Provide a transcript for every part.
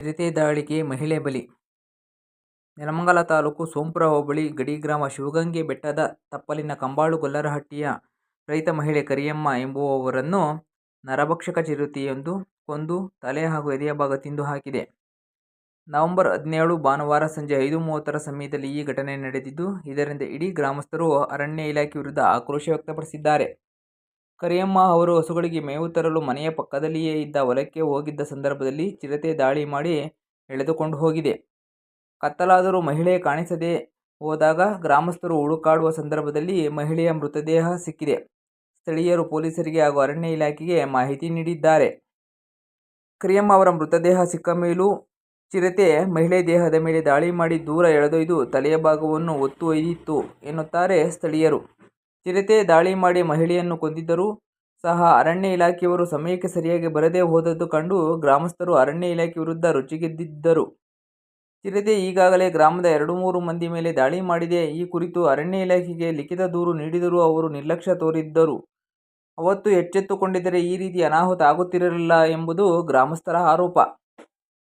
ಚಿರತೆ ದಾಳಿಗೆ ಮಹಿಳೆ ಬಲಿ. ನೆಲಮಂಗಲ ತಾಲೂಕು ಸೋಂಪುರ ಹೋಬಳಿ ಗಡಿ ಗ್ರಾಮ ಶಿವಗಂಗೆ ಬೆಟ್ಟದ ತಪ್ಪಲಿನ ಕಂಬಾಳು ಗೊಲ್ಲರಹಟ್ಟಿಯ ರೈತ ಮಹಿಳೆ ಕರಿಯಮ್ಮ ಎಂಬುವವರನ್ನು ನರಭಕ್ಷಕ ಚಿರತೆಯೊಂದು ಕೊಂದು ತಲೆ ಹಾಗೂ ಎದೆಯ ಭಾಗ ತಿಂದು ಹಾಕಿದೆ. ನವೆಂಬರ್ 17 ಭಾನುವಾರ ಸಂಜೆ 5:30 ಸಮಯದಲ್ಲಿ ಈ ಘಟನೆ ನಡೆದಿದ್ದು, ಇದರಿಂದ ಇಡೀ ಗ್ರಾಮಸ್ಥರು ಅರಣ್ಯ ಇಲಾಖೆ ವಿರುದ್ಧ ಆಕ್ರೋಶ ವ್ಯಕ್ತಪಡಿಸಿದ್ದಾರೆ. ಕರಿಯಮ್ಮ ಅವರು ಹಸುಗಳಿಗೆ ಮೇವು ತರಲು ಮನೆಯ ಪಕ್ಕದಲ್ಲಿಯೇ ಇದ್ದ ಹೊಲಕ್ಕೆ ಹೋಗಿದ್ದ ಸಂದರ್ಭದಲ್ಲಿ ಚಿರತೆ ದಾಳಿ ಮಾಡಿ ಎಳೆದುಕೊಂಡು ಹೋಗಿದೆ. ಕತ್ತಲಾದರೂ ಮಹಿಳೆ ಕಾಣಿಸದೆ ಹೋದಾಗ ಗ್ರಾಮಸ್ಥರು ಹುಡುಕಾಡುವ ಸಂದರ್ಭದಲ್ಲಿ ಮಹಿಳೆಯ ಮೃತದೇಹ ಸಿಕ್ಕಿದೆ. ಸ್ಥಳೀಯರು ಪೊಲೀಸರಿಗೆ ಹಾಗೂ ಅರಣ್ಯ ಇಲಾಖೆಗೆ ಮಾಹಿತಿ ನೀಡಿದ್ದಾರೆ. ಕರಿಯಮ್ಮ ಅವರ ಮೃತದೇಹ ಸಿಕ್ಕ ಮೇಲೂ ಚಿರತೆ ಮಹಿಳೆ ದೇಹದ ಮೇಲೆ ದಾಳಿ ಮಾಡಿ ದೂರ ಎಳೆದೊಯ್ದು ತಲೆಯ ಭಾಗವನ್ನು ಹೊತ್ತು ಒಯ್ದಿತ್ತು ಎನ್ನುತ್ತಾರೆ ಸ್ಥಳೀಯರು. ಚಿರತೆ ದಾಳಿ ಮಾಡಿ ಮಹಿಳೆಯನ್ನು ಕೊಂದಿದ್ದರೂ ಸಹ ಅರಣ್ಯ ಇಲಾಖೆಯವರು ಸಮಯಕ್ಕೆ ಸರಿಯಾಗಿ ಬರದೇ ಹೋದದ್ದು ಕಂಡು ಗ್ರಾಮಸ್ಥರು ಅರಣ್ಯ ಇಲಾಖೆ ವಿರುದ್ಧ ರೊಚ್ಚಿಗೆದ್ದಿದ್ದರು. ಚಿರತೆ ಈಗಾಗಲೇ ಗ್ರಾಮದ 2-3 ಮಂದಿ ಮೇಲೆ ದಾಳಿ ಮಾಡಿದೆ. ಈ ಕುರಿತು ಅರಣ್ಯ ಇಲಾಖೆಗೆ ಲಿಖಿತ ದೂರು ನೀಡಿದರೂ ಅವರು ನಿರ್ಲಕ್ಷ್ಯ ತೋರಿದ್ದರು. ಅವತ್ತು ಎಚ್ಚೆತ್ತುಕೊಂಡಿದ್ದರೆ ಈ ರೀತಿ ಅನಾಹುತ ಆಗುತ್ತಿರಲಿಲ್ಲ ಎಂಬುದು ಗ್ರಾಮಸ್ಥರ ಆರೋಪ.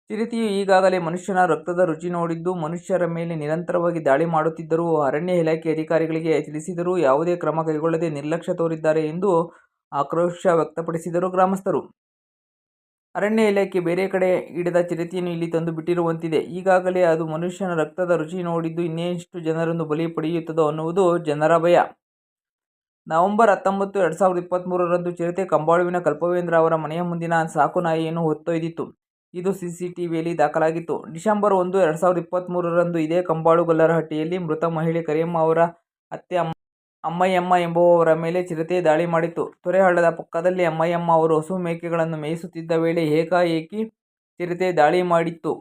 ಚಿರತೆಯು ಈಗಾಗಲೇ ಮನುಷ್ಯನ ರಕ್ತದ ರುಚಿ ನೋಡಿದ್ದು, ಮನುಷ್ಯರ ಮೇಲೆ ನಿರಂತರವಾಗಿ ದಾಳಿ ಮಾಡುತ್ತಿದ್ದರೂ ಅರಣ್ಯ ಇಲಾಖೆ ಅಧಿಕಾರಿಗಳಿಗೆ ತಿಳಿಸಿದರೂ ಯಾವುದೇ ಕ್ರಮ ಕೈಗೊಳ್ಳದೆ ನಿರ್ಲಕ್ಷ್ಯ ತೋರಿದ್ದಾರೆ ಎಂದು ಆಕ್ರೋಶ ವ್ಯಕ್ತಪಡಿಸಿದರು ಗ್ರಾಮಸ್ಥರು. ಅರಣ್ಯ ಇಲಾಖೆ ಬೇರೆ ಕಡೆ ಹಿಡಿದ ಚಿರತೆಯನ್ನು ಇಲ್ಲಿ ತಂದು ಬಿಟ್ಟಿರುವಂತಿದೆ. ಈಗಾಗಲೇ ಅದು ಮನುಷ್ಯನ ರಕ್ತದ ರುಚಿ ನೋಡಿದ್ದು ಇನ್ನೆಷ್ಟು ಜನರನ್ನು ಬಲಿ ಪಡೆಯುತ್ತದೋ ಅನ್ನುವುದು ಜನರ ಭಯ. ನವೆಂಬರ್ 19, 2023ರಂದು ಚಿರತೆ ಕಂಬಾಳುವಿನ ಕಲ್ಪವೇಂದ್ರ ಅವರ ಮನೆಯ ಮುಂದಿನ ಸಾಕು ನಾಯಿಯನ್ನು ಹೊತ್ತೊಯ್ದಿತ್ತು. ಇದು ಸಿಸಿಟಿವಿಯಲ್ಲಿ ದಾಖಲಾಗಿತ್ತು. ಡಿಸೆಂಬರ್ 1, 2023ರಂದು ಇದೇ ಕಂಬಾಳು ಗೊಲ್ಲರಹಟ್ಟಿಯಲ್ಲಿ ಮೃತ ಮಹಿಳೆ ಕರಿಯಮ್ಮ ಅವರ ಅತ್ತೆ ಅಮ್ಮಯ್ಯಮ್ಮ ಎಂಬುವವರ ಮೇಲೆ ಚಿರತೆ ದಾಳಿ ಮಾಡಿತ್ತು. ತೊರೆಹಳ್ಳದ ಪಕ್ಕದಲ್ಲಿ ಅಮ್ಮಯ್ಯಮ್ಮ ಅವರು ಹಸು ಮೇಕೆಗಳನ್ನು ಮೇಯಿಸುತ್ತಿದ್ದ ವೇಳೆ ಏಕಾಏಕಿ ಚಿರತೆ ದಾಳಿ ಮಾಡಿತ್ತು.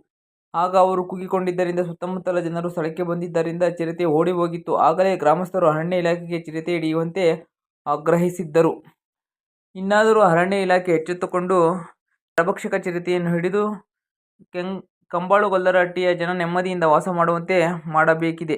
ಆಗ ಅವರು ಕೂಗಿಕೊಂಡಿದ್ದರಿಂದ ಸುತ್ತಮುತ್ತಲ ಜನರು ಸ್ಥಳಕ್ಕೆ ಬಂದಿದ್ದರಿಂದ ಚಿರತೆ ಓಡಿ ಹೋಗಿತ್ತು. ಆಗಲೇ ಗ್ರಾಮಸ್ಥರು ಅರಣ್ಯ ಇಲಾಖೆಗೆ ಚಿರತೆ ಹಿಡಿಯುವಂತೆ ಆಗ್ರಹಿಸಿದ್ದರು. ಇನ್ನಾದರೂ ಅರಣ್ಯ ಇಲಾಖೆ ಎಚ್ಚೆತ್ತುಕೊಂಡು ನರಭಕ್ಷಕ ಚಿರತೆಯನ್ನು ಹಿಡಿದು ಕಂಬಾಳು ಗೊಲ್ಲರಹಟ್ಟಿಯ ಜನ ನೆಮ್ಮದಿಯಿಂದ ವಾಸ ಮಾಡುವಂತೆ ಮಾಡಬೇಕಿದೆ.